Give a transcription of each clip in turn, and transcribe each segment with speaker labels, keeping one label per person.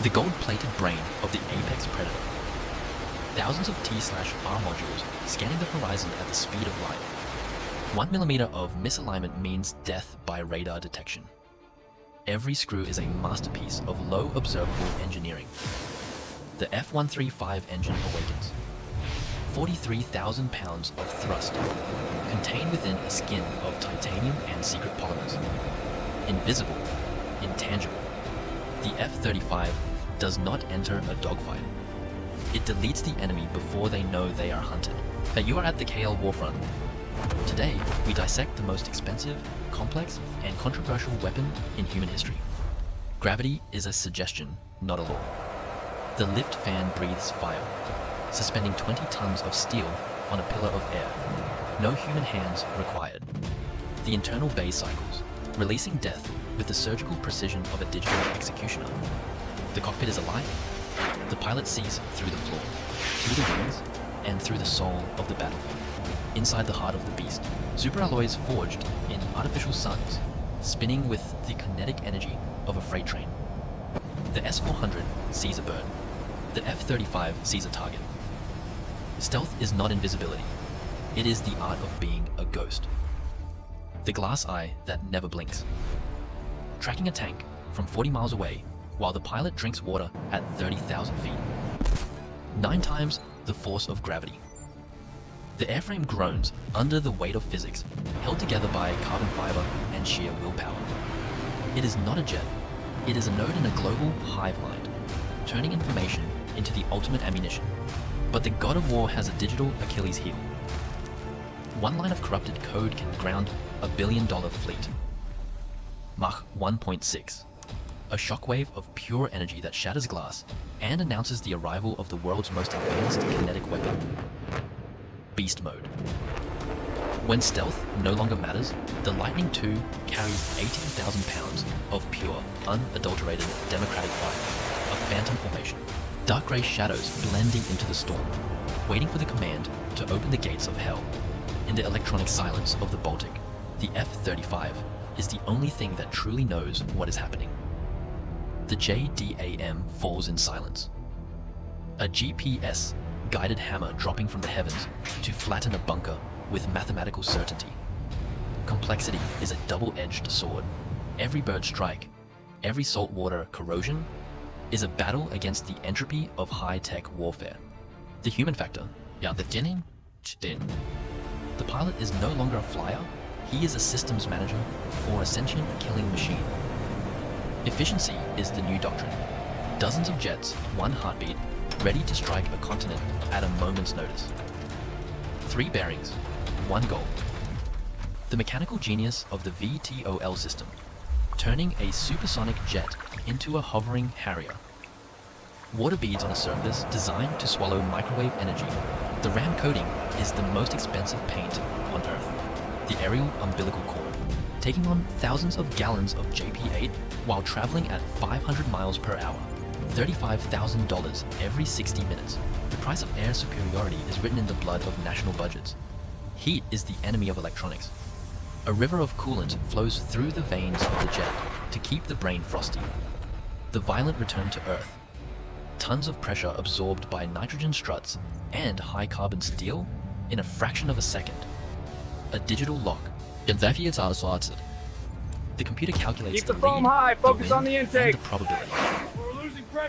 Speaker 1: the gold-plated brain of the apex predator. Thousands of T/R modules scanning the horizon at the speed of light. 1 millimeter of misalignment means death by radar detection. Every screw is a masterpiece of low observable engineering. The F-135 engine awakens. 43,000 pounds of thrust, contained within a skin of titanium and secret polymers. Invisible, intangible. The F-35 does not enter a dogfight. It deletes the enemy before they know they are hunted. But you are at the KL Warfront. Today, we dissect the most expensive, complex, and controversial weapon in human history. Gravity is a suggestion, not a law. The lift fan breathes fire, suspending 20 tons of steel on a pillar of air. No human hands required. The internal bay cycles, releasing death with the surgical precision of a digital executioner. The cockpit is alive. The pilot sees through the floor, through the wings, and through the soul of the battlefield. Inside the heart of the beast, superalloys forged in artificial suns, spinning with the kinetic energy of a freight train. The S-400 sees a bird. The F-35 sees a target. Stealth is not invisibility. It is the art of being a ghost. The glass eye that never blinks. Tracking a tank from 40 miles away while the pilot drinks water at 30,000 feet. 9 times the force of gravity. The airframe groans under the weight of physics, held together by carbon fiber and sheer willpower. It is not a jet. It is a node in a global hive mind, turning information into the ultimate ammunition. But the god of war has a digital Achilles heel. One line of corrupted code can ground $1 billion fleet. Mach 1.6. A shockwave of pure energy that shatters glass and announces the arrival of the world's most advanced kinetic weapon. Beast mode. When stealth no longer matters, the Lightning II carries 18,000 pounds of pure, unadulterated democratic fire, a phantom formation. Dark grey shadows blending into the storm, waiting for the command to open the gates of hell. In the electronic silence of the Baltic, the F-35 is the only thing that truly knows what is happening. The JDAM falls in silence. A GPS guided hammer dropping from the heavens to flatten a bunker with mathematical certainty. Complexity is a double-edged sword. Every bird strike, every saltwater corrosion, is a battle against the entropy of high-tech warfare. The human factor, the pilot is no longer a flyer, he is a systems manager for a sentient killing machine. Efficiency is the new doctrine. Dozens of jets, one heartbeat, ready to strike a continent at a moment's notice. 3 bearings, 1 goal. The mechanical genius of the VTOL system, turning a supersonic jet into a hovering Harrier. Water beads on a surface designed to swallow microwave energy. The RAM coating is the most expensive paint on Earth. The aerial umbilical cord, taking on thousands of gallons of JP8 while traveling at 500 miles per hour. $35,000 every 60 minutes. The price of air superiority is written in the blood of national budgets. Heat is the enemy of electronics. A river of coolant flows through the veins of the jet to keep the brain frosty. The violent return to Earth. Tons of pressure absorbed by nitrogen struts and high-carbon steel in a fraction of a second. A digital lock. The computer calculates
Speaker 2: Keep the foam high, focus on the intake.
Speaker 1: And the probability.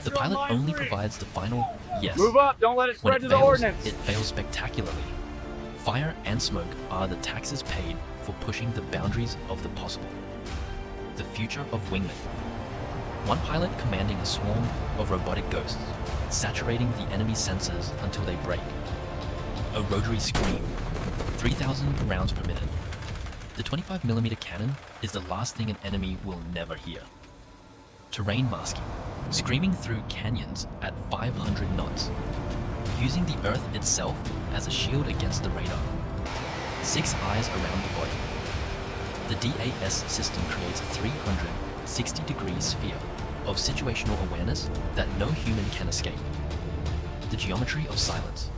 Speaker 1: The pilot only provides the final yes.
Speaker 2: Move up, don't let it
Speaker 1: When
Speaker 2: spread
Speaker 1: it
Speaker 2: to the
Speaker 1: fails,
Speaker 2: ordnance.
Speaker 1: it fails spectacularly. Fire and smoke are the taxes paid for pushing the boundaries of the possible. The future of wingmen. One pilot commanding a swarm of robotic ghosts, saturating the enemy's sensors until they break. A rotary scream, 3,000 rounds per minute. The 25mm cannon is the last thing an enemy will never hear. Terrain masking, screaming through canyons at 500 knots, using the Earth itself as a shield against the radar. 6 eyes around the body. The DAS system creates a 360-degree sphere of situational awareness that no human can escape. The geometry of silence.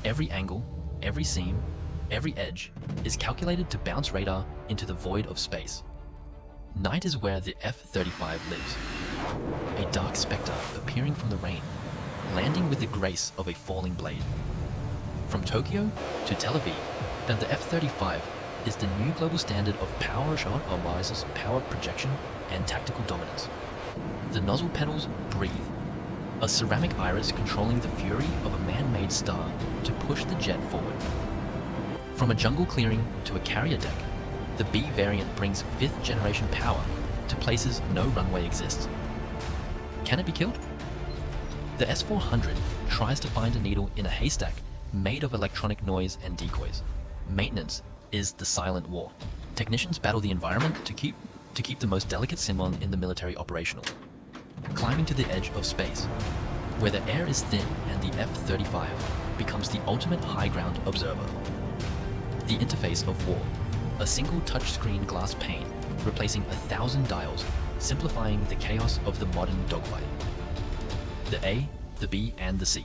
Speaker 1: Every angle, every seam, every edge is calculated to bounce radar into the void of space. Night is where the F-35 lives, a dark specter appearing from the rain, landing with the grace of a falling blade. From Tokyo to Tel Aviv, then the F-35 is the new global standard of power shot arises power projection and tactical dominance. The nozzle pedals breathe, a ceramic iris controlling the fury of a man-made star to push the jet forward. From a jungle clearing to a carrier deck, the B variant brings 5th generation power to places no runway exists. Can it be killed? The S-400 tries to find a needle in a haystack made of electronic noise and decoys. Maintenance is the silent war. Technicians battle the environment to keep the most delicate symbol in the military operational. Climbing to the edge of space, where the air is thin and the F-35 becomes the ultimate high ground observer. The interface of war, a single touchscreen glass pane replacing 1,000 dials, simplifying the chaos of the modern dogfight. The A, the B, and the C.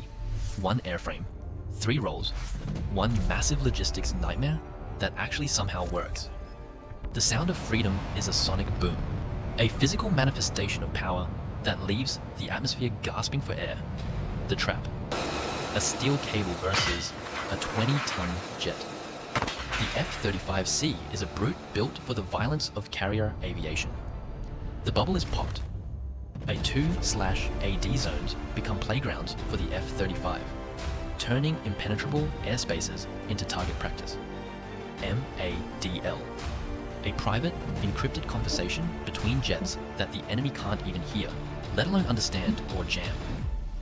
Speaker 1: One airframe, 3 roles, one massive logistics nightmare that actually somehow works. The sound of freedom is a sonic boom, a physical manifestation of power that leaves the atmosphere gasping for air. The trap, a steel cable versus a 20-ton jet. The F-35C is a brute built for the violence of carrier aviation. The bubble is popped. A 2/AD zones become playgrounds for the F-35, turning impenetrable airspaces into target practice. MADL, a private, encrypted conversation between jets that the enemy can't even hear, let alone understand or jam.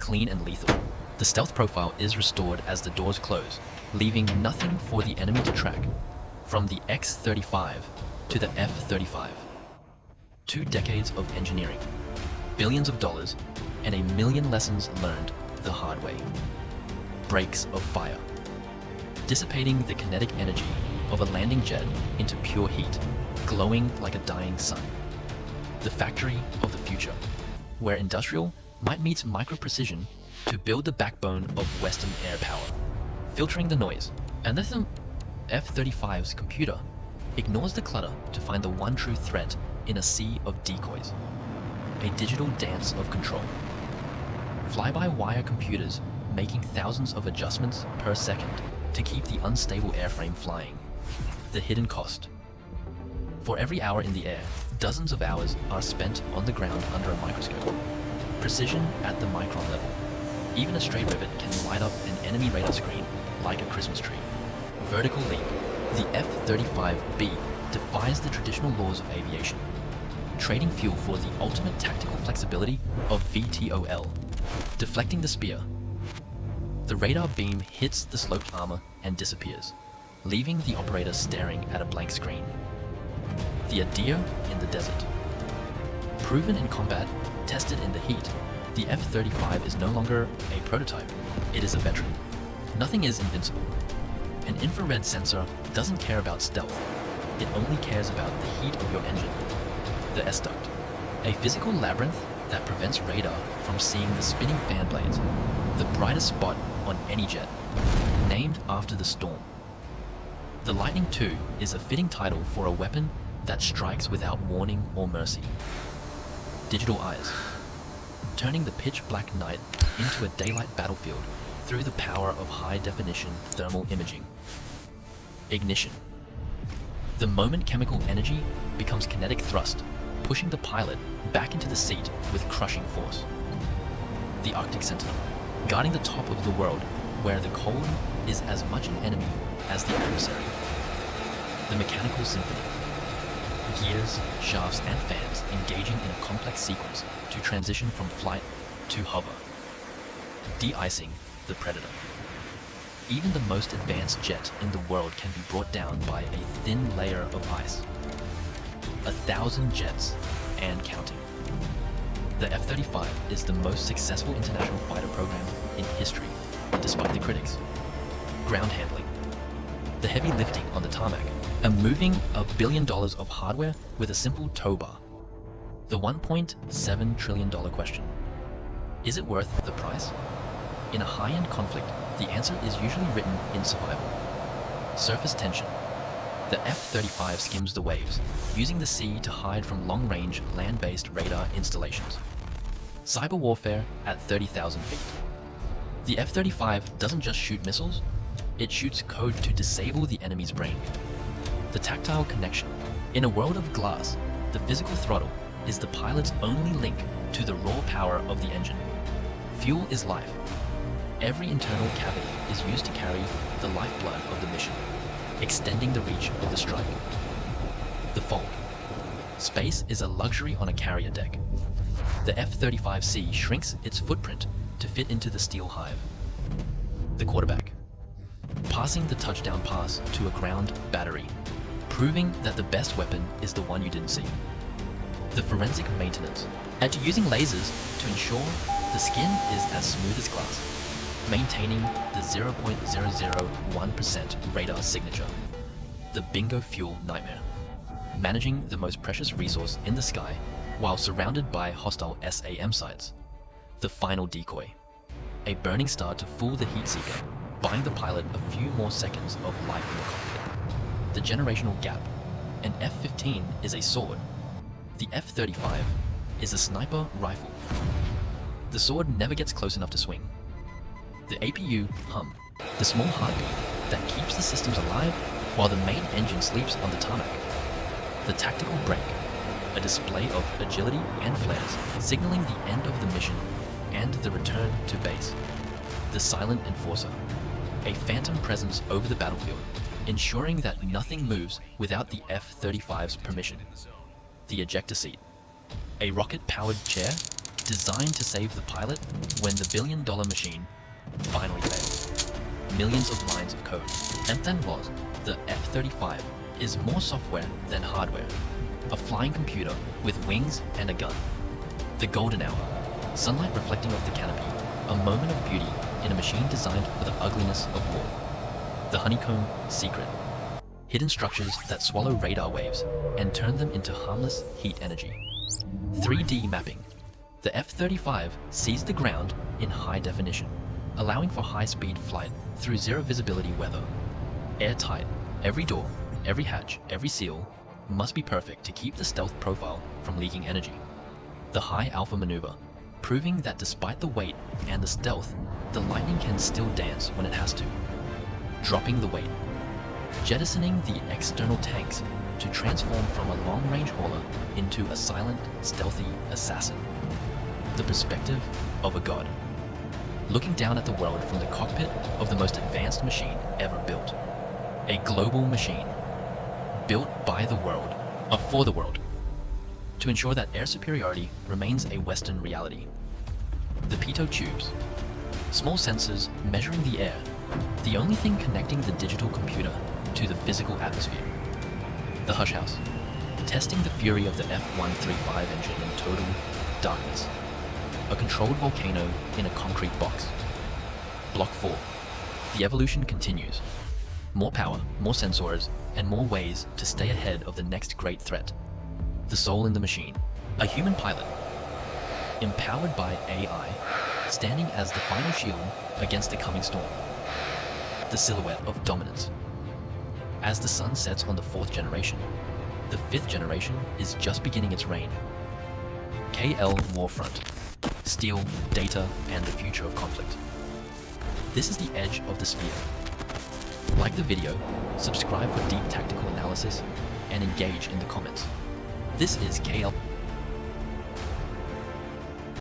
Speaker 1: Clean and lethal. The stealth profile is restored as the doors close, leaving nothing for the enemy to track. From the X-35 to the F-35. 2 decades of engineering, billions of dollars, and 1 million lessons learned the hard way. Breaks of fire, dissipating the kinetic energy of a landing jet into pure heat, glowing like a dying sun. The factory of the future, where industrial might meet micro-precision to build the backbone of Western air power, filtering the noise. And the F-35's computer ignores the clutter to find the one true threat in a sea of decoys. A digital dance of control. Fly-by-wire computers making thousands of adjustments per second to keep the unstable airframe flying. The hidden cost. For every hour in the air, dozens of hours are spent on the ground under a microscope. Precision at the micron level. Even a stray rivet can light up an enemy radar screen like a Christmas tree. Vertical leap. The F-35B defies the traditional laws of aviation, trading fuel for the ultimate tactical flexibility of VTOL, deflecting the spear. The radar beam hits the sloped armor and disappears, leaving the operator staring at a blank screen. The Adir in the desert. Proven in combat, tested in the heat, the F-35 is no longer a prototype, it is a veteran. Nothing is invincible. An infrared sensor doesn't care about stealth, it only cares about the heat of your engine. The S-duct, a physical labyrinth that prevents radar from seeing the spinning fan blades, the brightest spot on any jet, named after the storm. The Lightning II is a fitting title for a weapon that strikes without warning or mercy. Digital eyes, turning the pitch-black night into a daylight battlefield through the power of high-definition thermal imaging. Ignition. The moment chemical energy becomes kinetic thrust, pushing the pilot back into the seat with crushing force. The Arctic Sentinel, guarding the top of the world where the cold is as much an enemy as the adversary. The Mechanical Symphony. Gears, shafts, and fans engaging in a complex sequence to transition from flight to hover. De-icing the Predator. Even the most advanced jet in the world can be brought down by a thin layer of ice. 1,000 jets and counting. The F-35 is the most successful international fighter program in history, despite the critics. Ground handling. The heavy lifting on the tarmac, and moving $1 billion of hardware with a simple tow bar. The $1.7 trillion question. Is it worth the price? In a high-end conflict, the answer is usually written in survival. Surface tension. The F-35 skims the waves, using the sea to hide from long-range land-based radar installations. cyber warfare at 30,000 feet. The F-35 doesn't just shoot missiles, it shoots code to disable the enemy's brain. The tactile connection. In a world of glass, the physical throttle is the pilot's only link to the raw power of the engine. Fuel is life. Every internal cavity is used to carry the lifeblood of the mission, extending the reach of the strike. The fold. Space is a luxury on a carrier deck. The F-35C shrinks its footprint to fit into the steel hive. The quarterback. Passing the touchdown pass to a ground battery, proving that the best weapon is the one you didn't see. The forensic maintenance. And using lasers to ensure the skin is as smooth as glass, maintaining the 0.001% radar signature. The bingo fuel nightmare. Managing the most precious resource in the sky while surrounded by hostile SAM sites. The final decoy. A burning star to fool the heat seeker, buying the pilot a few more seconds of life in the cockpit. The generational gap. An F-15 is a sword. The F-35 is a sniper rifle. The sword never gets close enough to swing. The APU hum, the small heartbeat that keeps the systems alive while the main engine sleeps on the tarmac. The tactical brake, a display of agility and flares, signaling the end of the mission and the return to base. The silent enforcer, a phantom presence over the battlefield, ensuring that nothing moves without the F-35's permission. The ejector seat, a rocket-powered chair designed to save the pilot when the billion-dollar machine finally fails. Millions of lines of code. And then was, the F-35 is more software than hardware. A flying computer with wings and a gun. The golden hour. Sunlight reflecting off the canopy. A moment of beauty in a machine designed for the ugliness of war. The honeycomb secret. Hidden structures that swallow radar waves and turn them into harmless heat energy. 3D mapping. The F-35 sees the ground in high definition, allowing for high-speed flight through zero visibility weather. Airtight. Every door, every hatch, every seal must be perfect to keep the stealth profile from leaking energy. The high alpha maneuver, proving that despite the weight and the stealth, the lightning can still dance when it has to. Dropping the weight. Jettisoning the external tanks to transform from a long-range hauler into a silent, stealthy assassin. The perspective of a god. Looking down at the world from the cockpit of the most advanced machine ever built. A global machine, built by the world, for the world, to ensure that air superiority remains a Western reality. The pitot tubes, small sensors measuring the air, the only thing connecting the digital computer to the physical atmosphere. The hush house, testing the fury of the F-135 engine in total darkness. A controlled volcano in a concrete box. Block 4. The evolution continues. More power, more sensors, and more ways to stay ahead of the next great threat. The soul in the machine. A human pilot, empowered by AI, standing as the final shield against the coming storm. The silhouette of dominance. As the sun sets on the 4th generation, the 5th generation is just beginning its reign. KL Warfront. Steel, data, and the future of conflict. This is the edge of the spear. Like the video, subscribe for deep tactical analysis, and engage in the comments. This is KL.